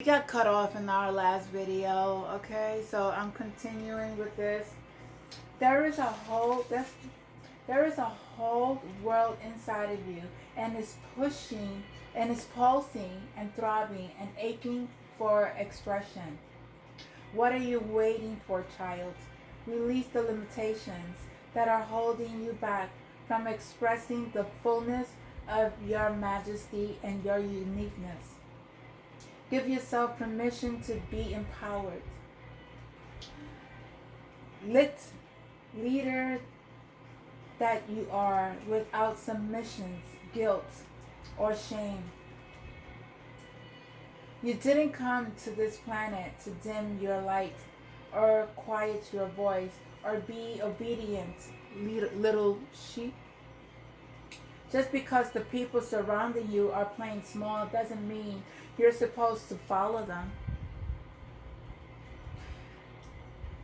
We got cut off in our last video, okay? So I'm continuing with this. There is a whole there is a whole world inside of you, and it's pushing and it's pulsing and throbbing and aching for expression. What are you waiting for, child? Release the limitations that are holding you back from expressing the fullness of your majesty and your uniqueness. Give yourself permission to be empowered. Lit leader that you are, without submissions, guilt, or shame. You didn't come to this planet to dim your light or quiet your voice or be obedient little sheep. Just because the people surrounding you are playing small doesn't mean you're supposed to follow them.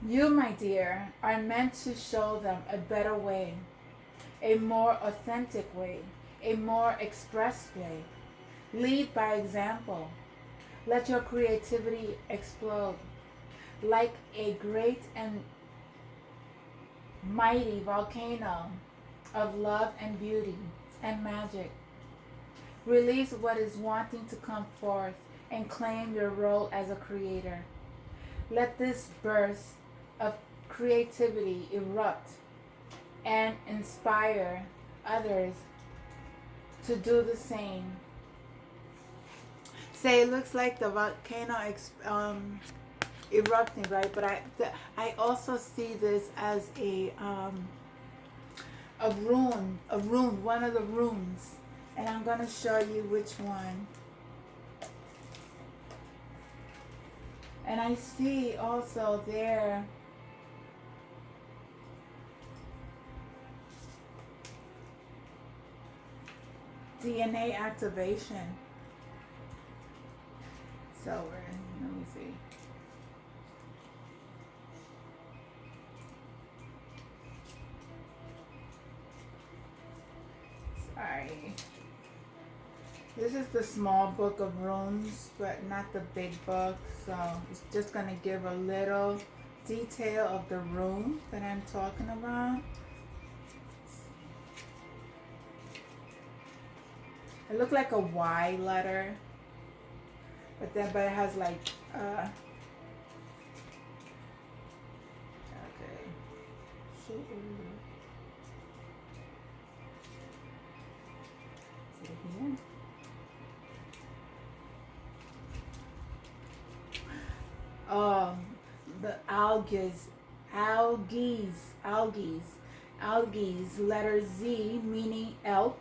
You, my dear, are meant to show them a better way, a more authentic way, a more express way. Lead by example. Let your creativity explode like a great and mighty volcano of love and beauty and magic. Release what is wanting to come forth and claim your role as a creator. Let this burst of creativity erupt and inspire others to do the same. Say, it looks like the volcano erupting, right? But I also see this as a rune, one of the runes, and I'm gonna show you which one. And I see also there DNA activation. So let me see. Sorry. This is the small book of runes, but not the big book. So it's just going to give a little detail of the rune that I'm talking about. It looked like a Y letter, but it has like okay. Here. The algae, letter Z, meaning elk.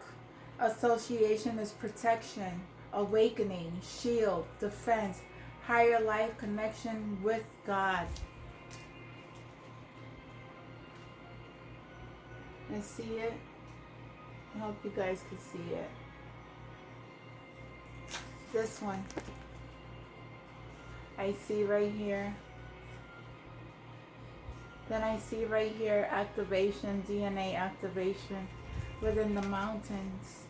Association is protection, awakening, shield, defense, higher life connection with God. And see it? I hope you guys can see it. This one. I see right here. Then I see right here activation, DNA activation within the mountains.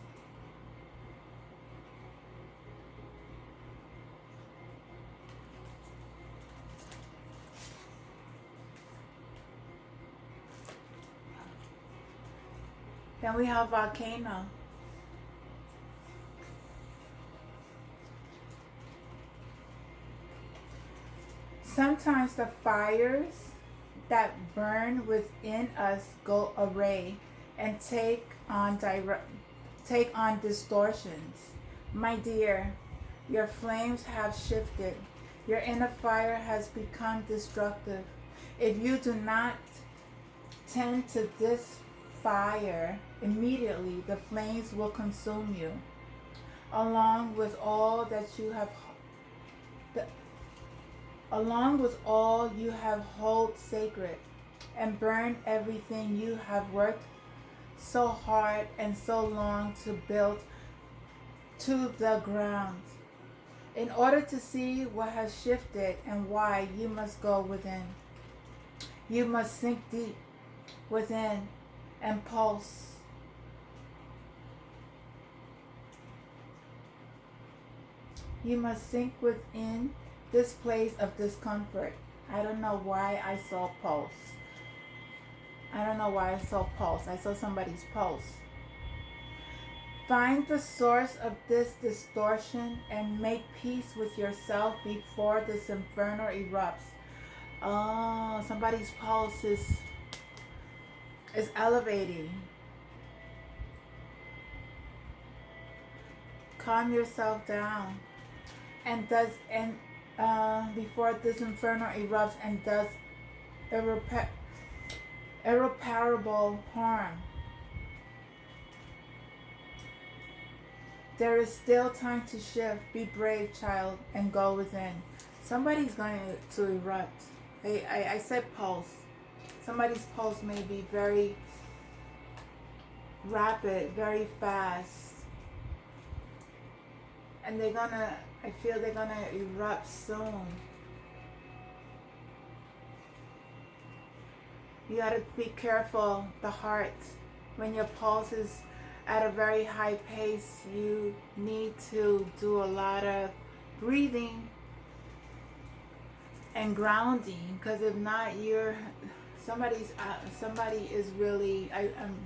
Then we have volcano. Sometimes the fires that burn within us go awry and take on distortions. My dear, your flames have shifted. Your inner fire has become destructive. If you do not tend to this fire immediately, the flames will consume you, along with all you have hold sacred, and burn everything you have worked so hard and so long to build to the ground. In order to see what has shifted and why, you must go within. You must sink deep within and pulse. You must sink within this place of discomfort. I don't know why I saw pulse. I don't know why I saw pulse. I saw somebody's pulse. Find the source of this distortion and make peace with yourself before this inferno erupts. Oh, somebody's pulse is elevating. Calm yourself down and before this inferno erupts and does irreparable harm. There is still time to shift. Be brave, child, and go within. Somebody's going to erupt. I said pulse. Somebody's pulse may be very rapid, very fast. And I feel they're gonna erupt soon. You gotta be careful, the heart. When your pulse is at a very high pace, you need to do a lot of breathing and grounding, because if not, somebody is really, I'm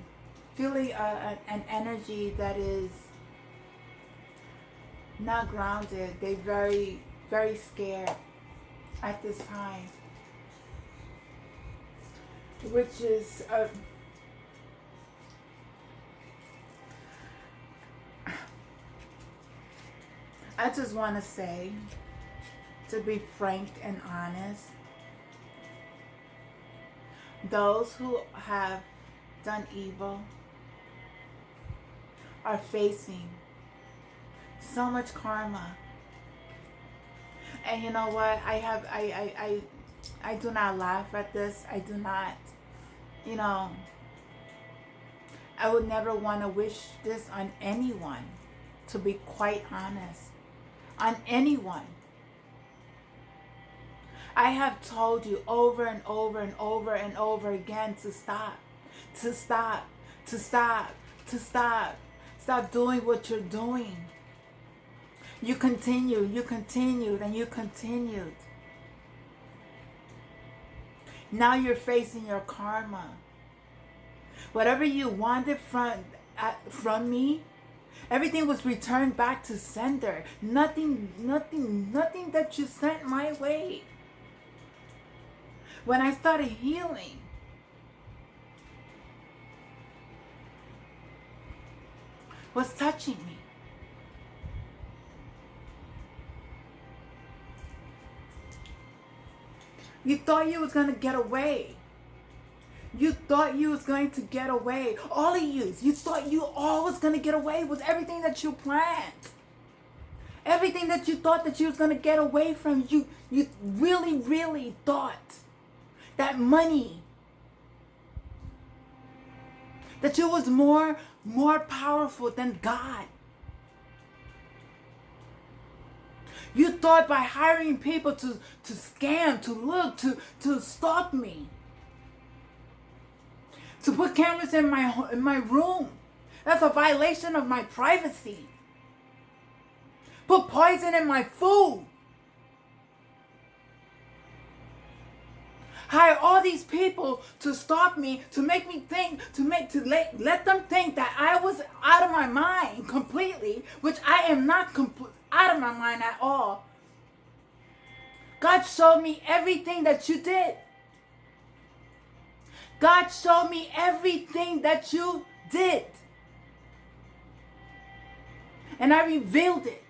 feeling an energy that is not grounded. They're very, very scared at this time, which is I just want to say, to be frank and honest, those who have done evil are facing so much karma. And you know what? I do not laugh at this. I do not, I would never want to wish this on anyone, to be quite honest. On anyone. I have told you over and over and over and over again to stop. To stop. To stop. To stop. Stop doing what you're doing. You continued, and you continued. Now you're facing your karma. Whatever you wanted from me, everything was returned back to sender. Nothing that you sent my way. When I started healing, was touching me. You thought you was going to get away. You thought you was going to get away. All of you thought you all was going to get away with everything that you planned. Everything that you thought that you was going to get away from. You really, really thought that money, that you was more powerful than God. You thought by hiring people to scam, to look, to stalk me, to put cameras in my room. That's a violation of my privacy. Put poison in my food. Hire all these people to stalk me, to make me think, let them think that I was out of my mind completely, which I am not out of my mind at all. God showed me everything that you did. God showed me everything that you did. And I revealed it.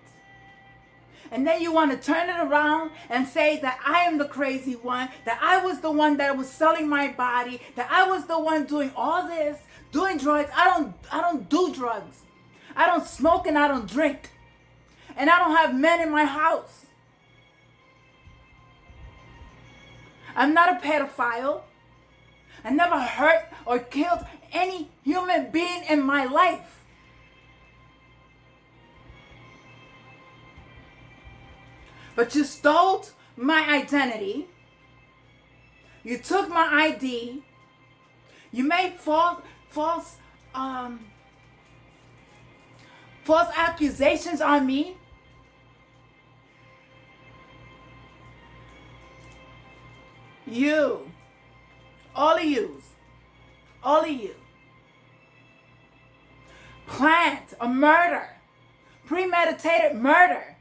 And then you want to turn it around and say that I am the crazy one, that I was the one that was selling my body, that I was the one doing all this, doing drugs. I don't do drugs. I don't smoke and I don't drink. And I don't have men in my house. I'm not a pedophile. I never hurt or killed any human being in my life. But you stole my identity. You took my ID. You made false accusations on me. You, all of you, plant a murder, premeditated murder.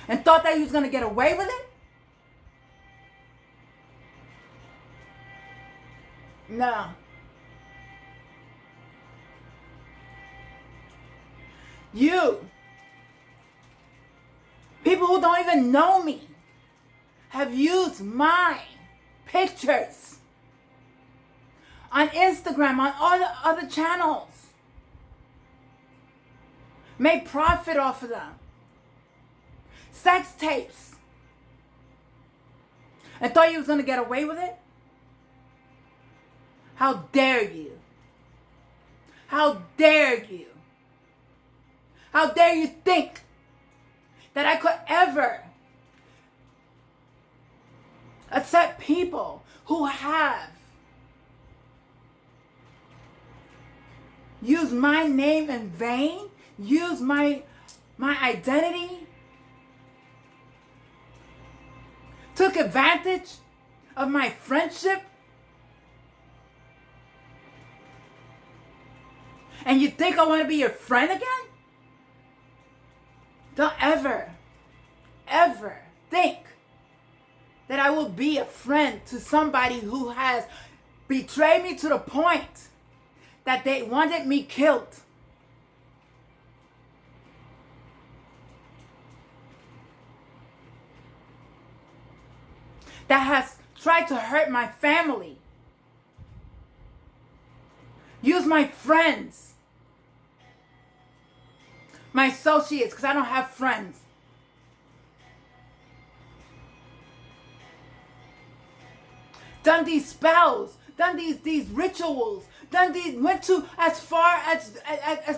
And thought that you was going to get away with it? No. You, people who don't even know me, have used my pictures on Instagram, on all the other channels, made profit off of them. Sex tapes. And thought you was going to get away with it? How dare you? How dare you? How dare you think that I could ever accept people who have used my name in vain, used my identity, took advantage of my friendship, and you think I want to be your friend again? Don't ever think that I will be a friend to somebody who has betrayed me to the point that they wanted me killed. That has tried to hurt my family. Use my friends, my associates, because I don't have friends. Done these spells, done these rituals, went to as far as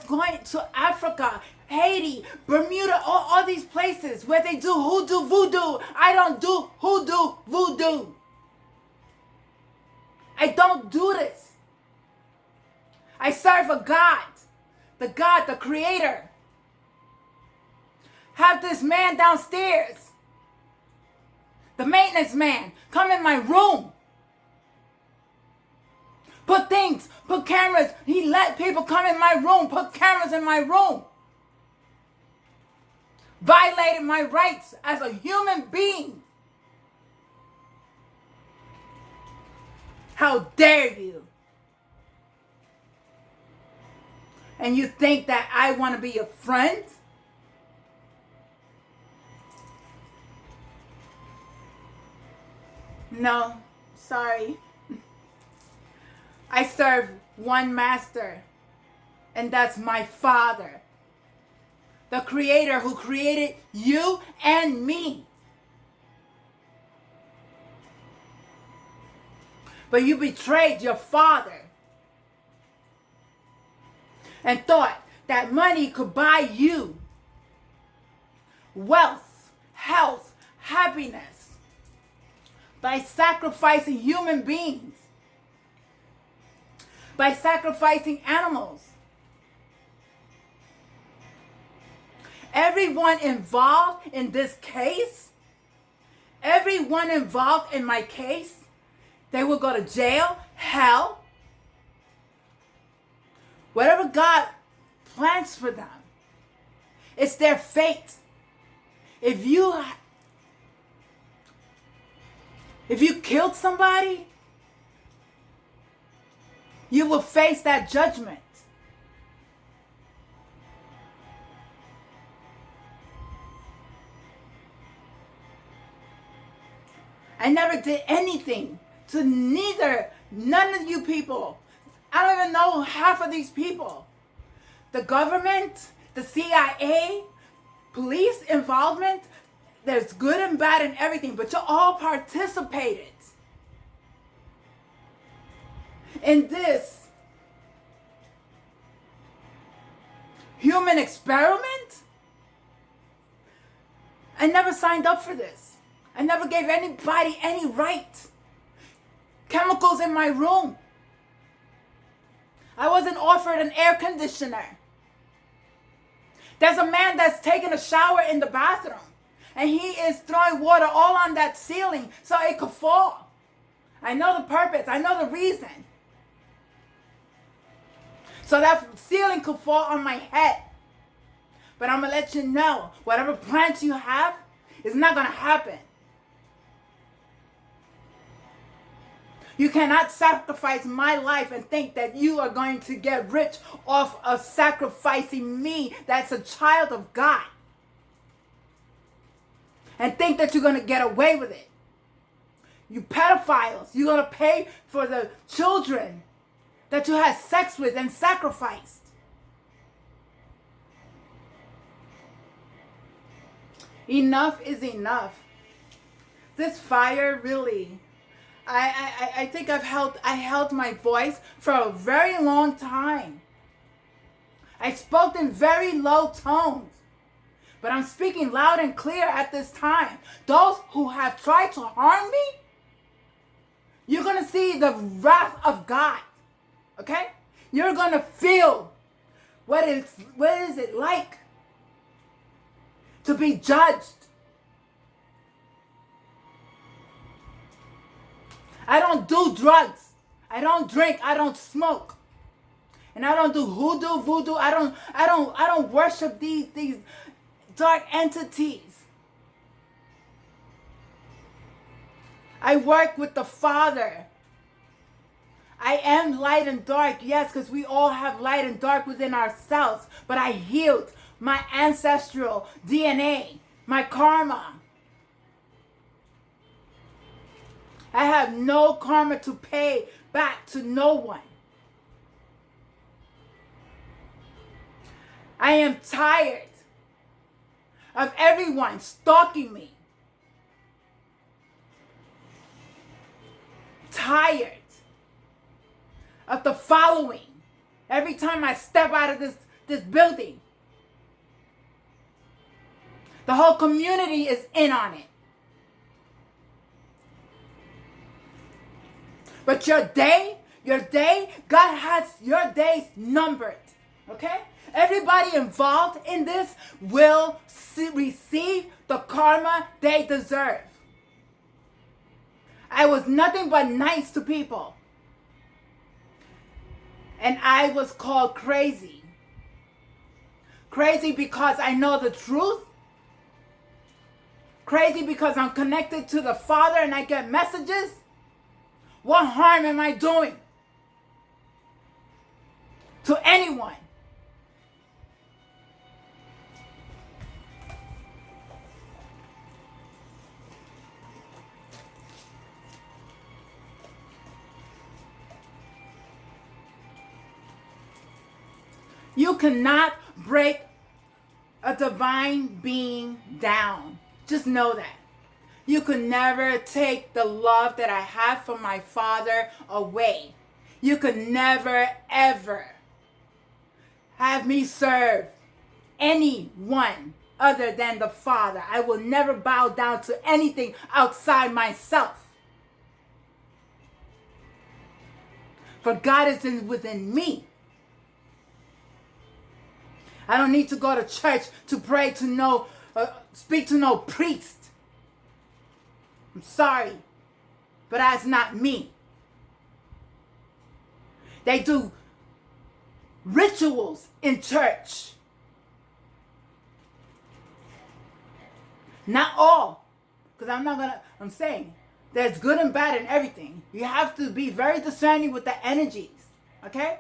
going to Africa, Haiti, Bermuda, all these places where they do hoodoo, voodoo. I don't do hoodoo, voodoo. I don't do this. I serve a God, the Creator. Have this man downstairs, the maintenance man, come in my room. Put cameras. He let people come in my room, put cameras in my room. Violated my rights as a human being. How dare you? And you think that I want to be your friend? No, sorry. I serve one master, and that's my Father, the Creator who created you and me. But you betrayed your Father and thought that money could buy you wealth, health, happiness by sacrificing human beings, by sacrificing animals. Everyone involved in this case, everyone involved in my case, they will go to jail, hell, whatever God plans for them. It's their fate. If you killed somebody, you will face that judgment. I never did anything to none of you people. I don't even know half of these people. The government, the CIA, police involvement, there's good and bad in everything, but you all participated in this human experiment. I never signed up for this. I never gave anybody any right. Chemicals in my room. I wasn't offered an air conditioner. There's a man that's taking a shower in the bathroom, and he is throwing water all on that ceiling so it could fall. I know the purpose. I know the reason. So that ceiling could fall on my head. But I'm going to let you know, whatever plans you have, it's not going to happen. You cannot sacrifice my life and think that you are going to get rich off of sacrificing me that's a child of God. And think that you're going to get away with it. You pedophiles, you're going to pay for the children that you had sex with and sacrificed. Enough is enough. This fire really... I think I held my voice for a very long time. I spoke in very low tones, but I'm speaking loud and clear at this time. Those who have tried to harm me, you're going to see the wrath of God, okay? You're going to feel what is it like to be judged. I don't do drugs. I don't drink. I don't smoke. And I don't do hoodoo, voodoo. I don't worship these dark entities. I work with the Father. I am light and dark, yes, because we all have light and dark within ourselves. But I healed my ancestral DNA, my karma. I have no karma to pay back to no one. I am tired of everyone stalking me. Tired of the following every time I step out of this building. The whole community is in on it. But your day, God has your days numbered. Okay? Everybody involved in this will receive the karma they deserve. I was nothing but nice to people. And I was called crazy. Crazy because I know the truth. Crazy because I'm connected to the Father and I get messages. What harm am I doing to anyone? You cannot break a divine being down. Just know that. You could never take the love that I have for my Father away. You could never, ever have me serve anyone other than the Father. I will never bow down to anything outside myself. For God is within me. I don't need to go to church to pray to speak to no priest. I'm sorry, but that's not me. They do rituals in church. Not all, because I'm saying there's good and bad in everything. You have to be very discerning with the energies, okay?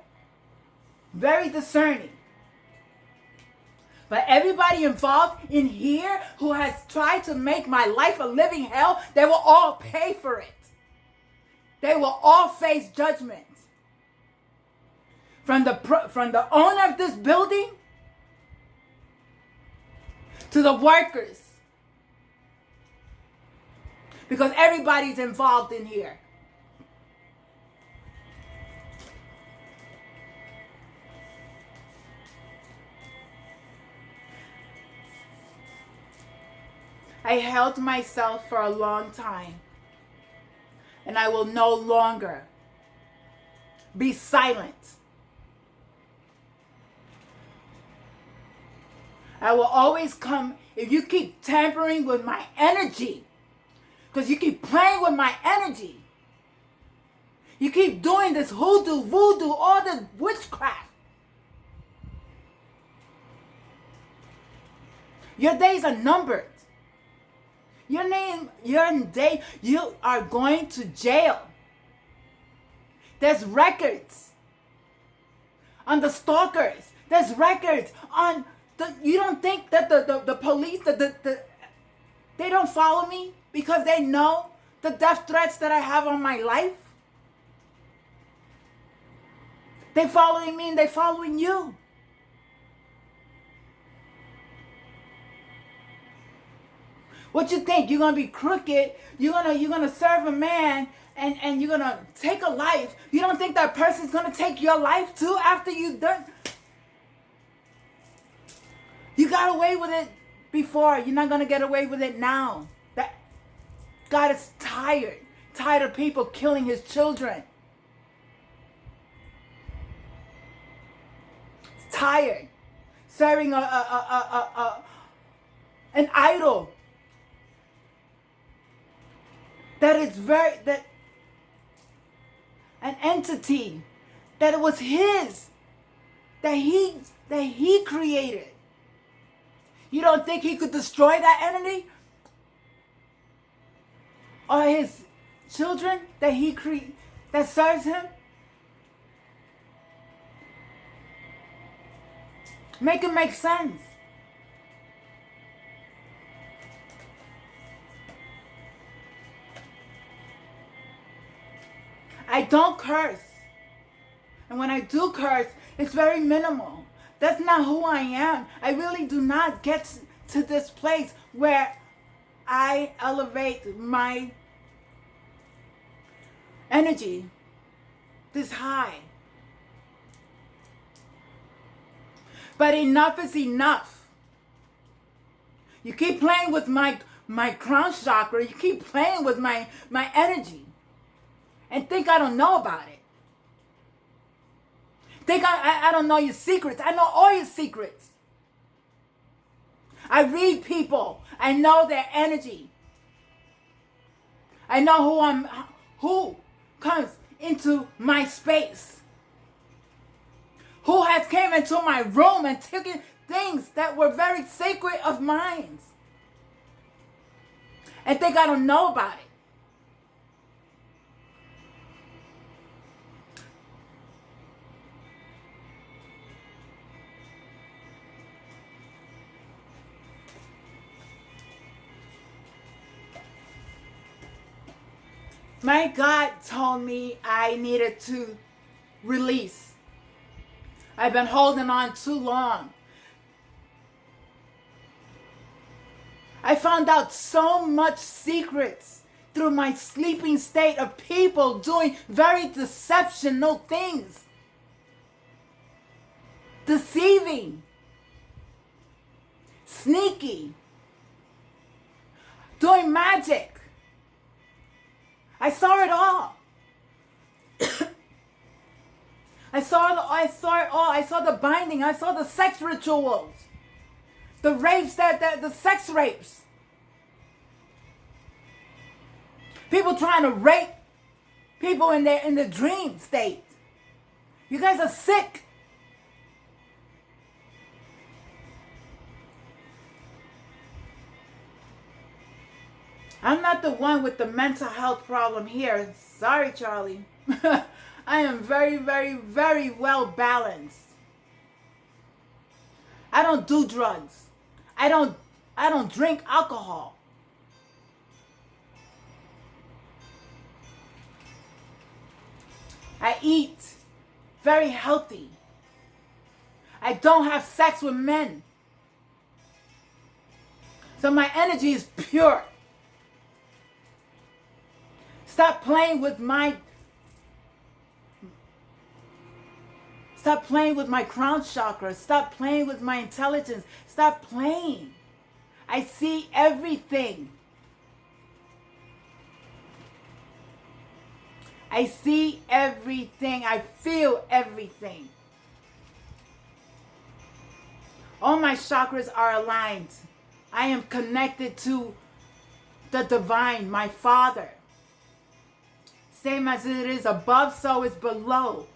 Very discerning. But everybody involved in here who has tried to make my life a living hell, they will all pay for it. They will all face judgment. From the owner of this building to the workers. Because everybody's involved in here. I held myself for a long time, and I will no longer be silent. I will always come if you keep tampering with my energy. Because you keep playing with my energy. You keep doing this hoodoo, voodoo, all the witchcraft. Your days are numbered. You are going to jail. There's records on the stalkers. There's records on you don't think that the police, they don't follow me because they know the death threats that I have on my life? They following me and they following you. What you think? You're gonna be crooked? You're gonna serve a man and you're gonna take a life? You don't think that person's gonna take your life too after you done? You got away with it before. You're not gonna get away with it now. That God is tired of people killing His children. He's tired serving an idol. An entity that it was his, that he created. You don't think he could destroy that entity? Or his children that serves him? Make it make sense. I don't curse. And when I do curse, it's very minimal. That's not who I am. I really do not get to this place where I elevate my energy this high. But enough is enough. You keep playing with my crown chakra. You keep playing with my energy. And think I don't know about it. Think I don't know your secrets. I know all your secrets. I read people. I know their energy. I know who comes into my space. Who has came into my room and taken things that were very sacred of mine. And think I don't know about it. My God told me I needed to release. I've been holding on too long. I found out so much secrets through my sleeping state of people doing very deceptional things. Deceiving. Sneaky. Doing magic. I saw it all. I saw it all. I saw the binding. I saw the sex rituals. The rapes, the sex rapes. People trying to rape people in the dream state. You guys are sick. I'm not the one with the mental health problem here. Sorry, Charlie. I am very, very, very well balanced. I don't do drugs. I don't drink alcohol. I eat very healthy. I don't have sex with men. So my energy is pure. Stop playing with my crown chakra. Stop playing with my intelligence. Stop playing. I see everything. I see everything. I feel everything. All my chakras are aligned. I am connected to the divine, my Father. Same as it is above, so is below.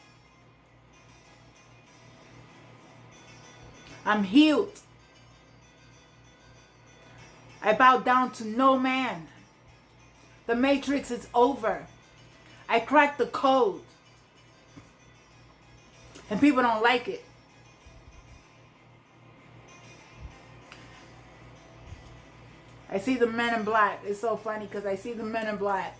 I'm healed. I bow down to no man. The matrix is over. I cracked the code. And people don't like it. I see the men in black. It's so funny because I see the men in black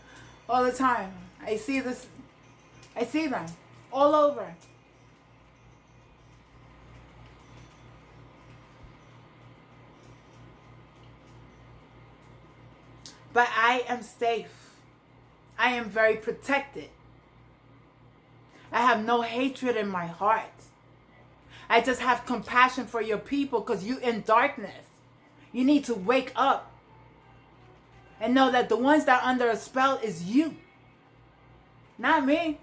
all the time. I see them all over. But I am safe. I am very protected. I have no hatred in my heart. I just have compassion for your people because you're in darkness. You need to wake up and know that the ones that are under a spell is you, not me.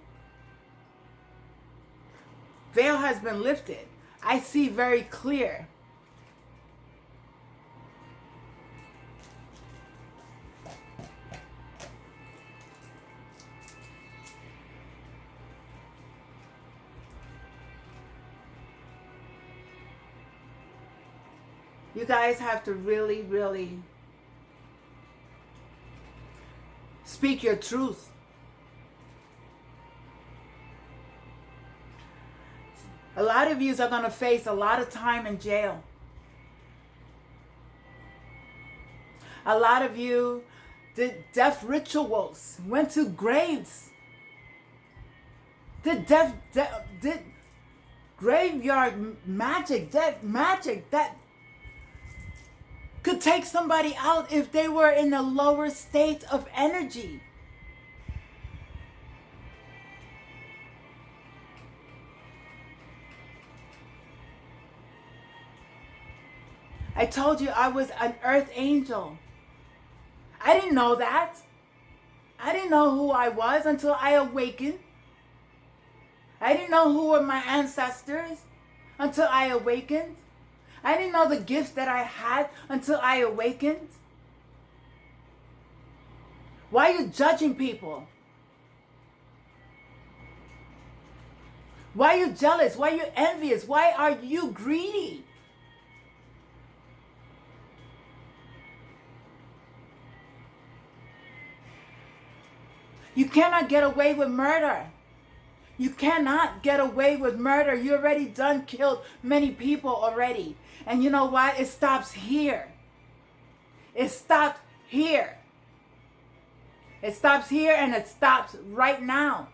Veil has been lifted. I see very clear. You guys have to really, really speak your truth. A lot of you are going to face a lot of time in jail. A lot of you did death rituals, went to graves, did graveyard magic, death magic that could take somebody out if they were in a lower state of energy. I told you I was an earth angel. I didn't know that. I didn't know who I was until I awakened. I didn't know who were my ancestors until I awakened. I didn't know the gifts that I had until I awakened. Why are you judging people? Why are you jealous? Why are you envious? Why are you greedy? You cannot get away with murder. You cannot get away with murder. You already done killed many people already. And you know what? It stops here. It stopped here. It stops here and it stops right now.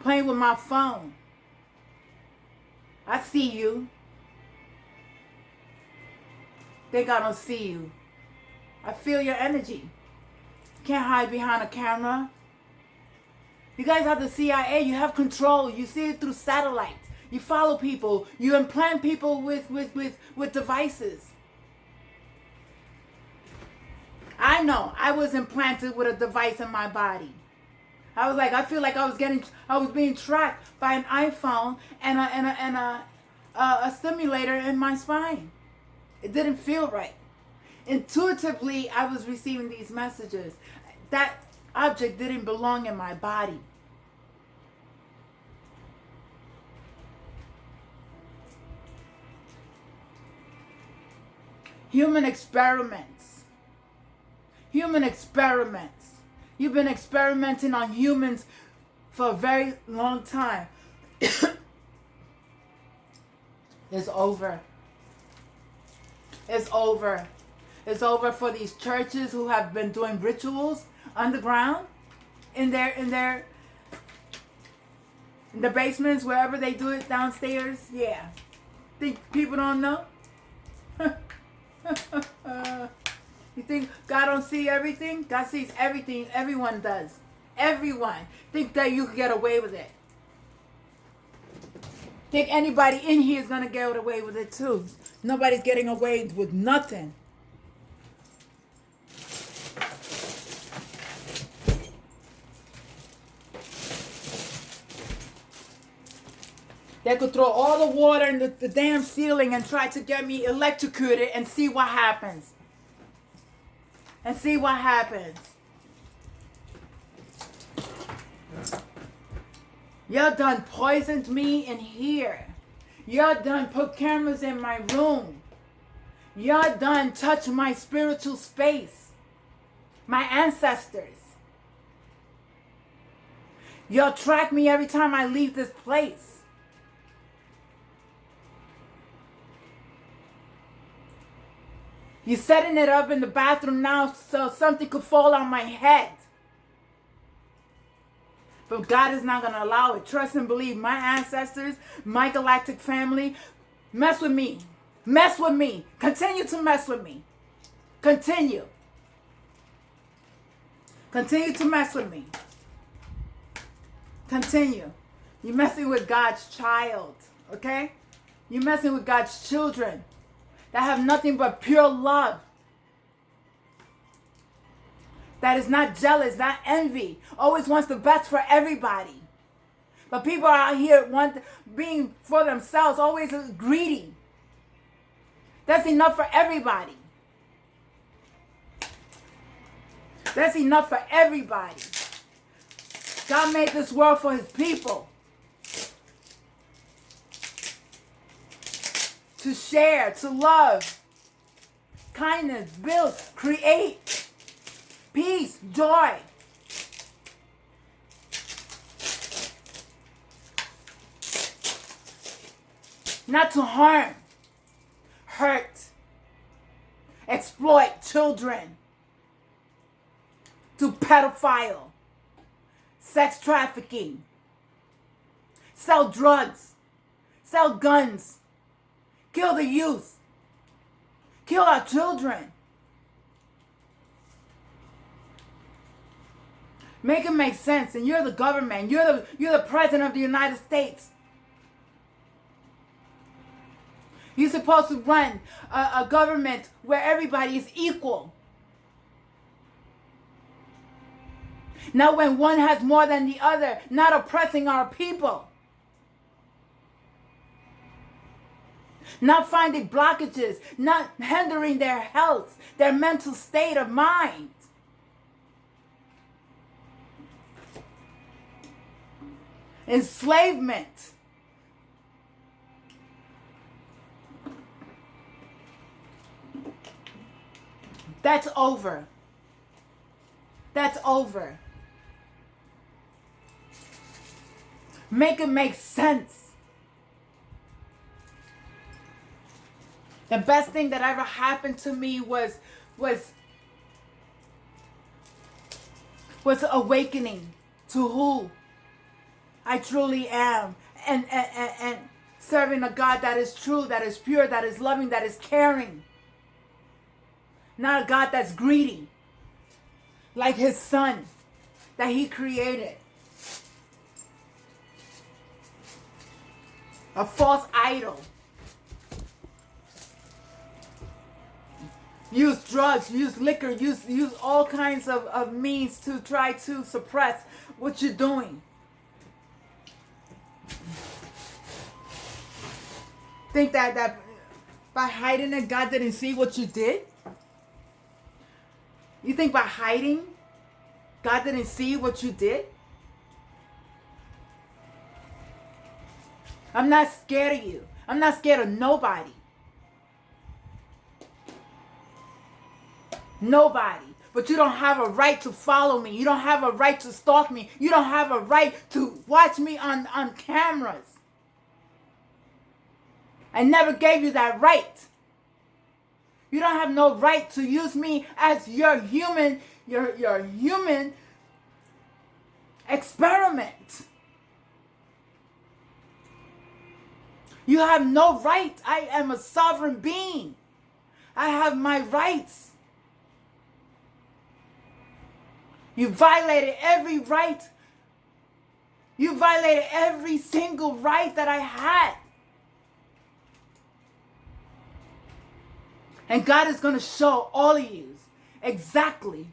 Playing with my phone. I see you. Think I don't see you. I feel your energy. Can't hide behind a camera. You guys are the CIA. You have control. You see it through satellites. You follow people. You implant people with devices. I know. I was implanted with a device in my body. I feel like I was being tracked by an iPhone and a stimulator in my spine. It didn't feel right. Intuitively, I was receiving these messages. That object didn't belong in my body. Human experiments. Human experiments. You've been experimenting on humans for a very long time. It's over. It's over. It's over for these churches who have been doing rituals underground in the basements, wherever they do it downstairs. Yeah. Think people don't know? You think God don't see everything? God sees everything. Everyone does. Everyone. Think that you can get away with it. Think anybody in here is going to get away with it too. Nobody's getting away with nothing. They could throw all the water in the damn ceiling and try to get me electrocuted and see what happens. And see what happens. Y'all done poisoned me in here. Y'all done put cameras in my room. Y'all done touched my spiritual space. My ancestors. Y'all track me every time I leave this place. You're setting it up in the bathroom now so something could fall on my head. But God is not going to allow it. Trust and believe. My ancestors, my galactic family, mess with me. Mess with me. Continue to mess with me. Continue. Continue to mess with me. Continue. You're messing with God's child. Okay? You're messing with God's children that have nothing but pure love. That is not jealous, not envy. Always wants the best for everybody. But people are out here being for themselves, always greedy. That's enough for everybody. That's enough for everybody. God made this world for his people. To share, to love, kindness, build, create, peace, joy. Not to harm, hurt, exploit children, to pedophile, sex trafficking, sell drugs, sell guns, kill the youth, kill our children. Make it make sense. And you're the government. You're the president of the United States. You're supposed to run a government where everybody is equal. Not when one has more than the other, not oppressing our people. Not finding blockages, not hindering their health, their mental state of mind. Enslavement. That's over. That's over. Make it make sense. The best thing that ever happened to me was awakening to who I truly am, and serving a God that is true, that is pure, that is loving, that is caring. Not a God that's greedy, like his son that he created. A false idol. Use drugs, use liquor, use all kinds of means to try to suppress what you're doing. Think that by hiding it, God didn't see what you did? You think by hiding, God didn't see what you did? I'm not scared of you. I'm not scared of nobody. Nobody. But you don't have a right to follow me. You don't have a right to stalk me. You don't have a right to watch me on cameras. I never gave you that right. You don't have no right to use me as your human experiment. You have no right. I am a sovereign being. I have my rights. You violated every right. You violated every single right that I had. And God is going to show all of you exactly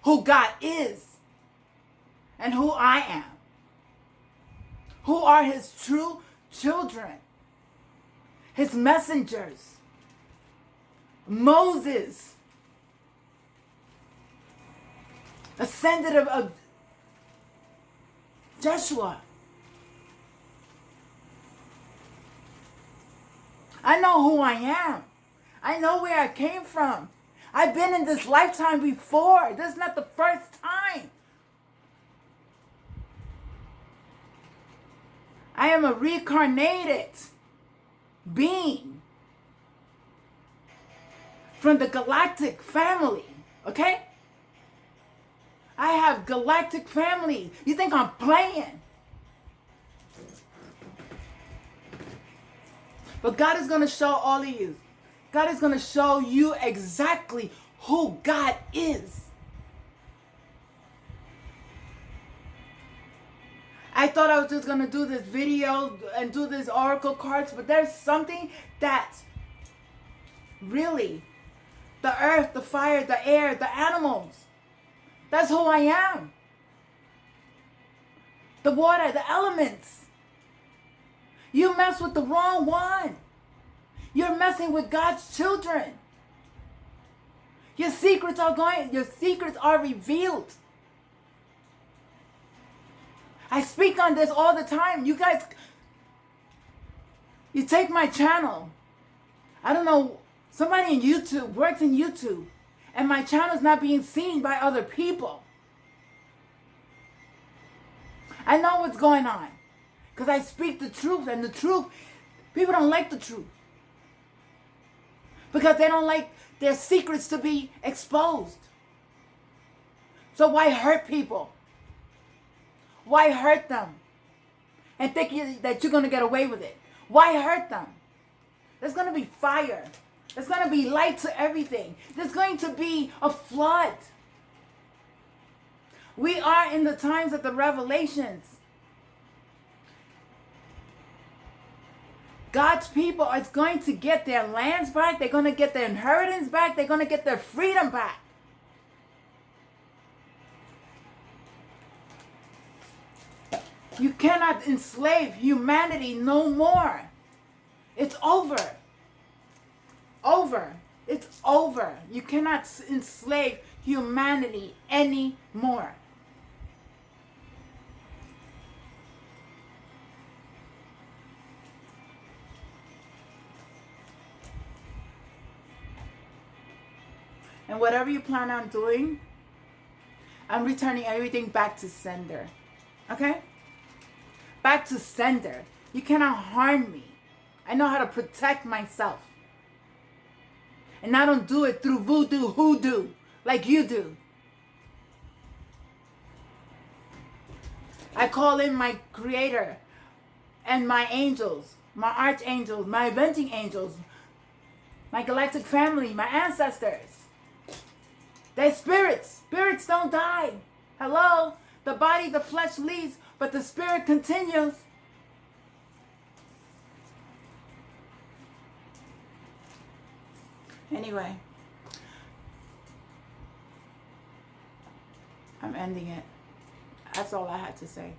who God is and who I am. Who are his true children, his messengers, Moses, ascended of Joshua. I know who I am. I know where I came from. I've been in this lifetime before. This is not the first time. I am a reincarnated being from the galactic family, okay? I have galactic family. You think I'm playing? But God is going to show all of you. God is going to show you exactly who God is. I thought I was just going to do this video and do these oracle cards, but there's something that really, the earth, the fire, the air, the animals, that's who I am. The water, the elements. You mess with the wrong one. You're messing with God's children. Your secrets are revealed. I speak on this all the time. You guys, you take my channel. I don't know, somebody in YouTube works in YouTube, and my channel is not being seen by other people. I know what's going on because I speak the truth, and the truth, people don't like the truth because they don't like their secrets to be exposed. So why hurt people? Why hurt them and think that you're going to get away with it? Why hurt them? There's going to be fire. There's going to be light to everything. There's going to be a flood. We are in the times of the revelations. God's people are going to get their lands back. They're going to get their inheritance back. They're going to get their freedom back. You cannot enslave humanity no more. It's over. Over. It's over. You cannot enslave humanity anymore. And whatever you plan on doing, I'm returning everything back to sender. Okay? Back to sender. You cannot harm me. I know how to protect myself. And I don't do it through voodoo, hoodoo, like you do. I call in my creator and my angels, my archangels, my avenging angels, my galactic family, my ancestors. They're spirits. Spirits don't die. Hello? The body, the flesh leaves, but the spirit continues. Anyway, I'm ending it. That's all I had to say.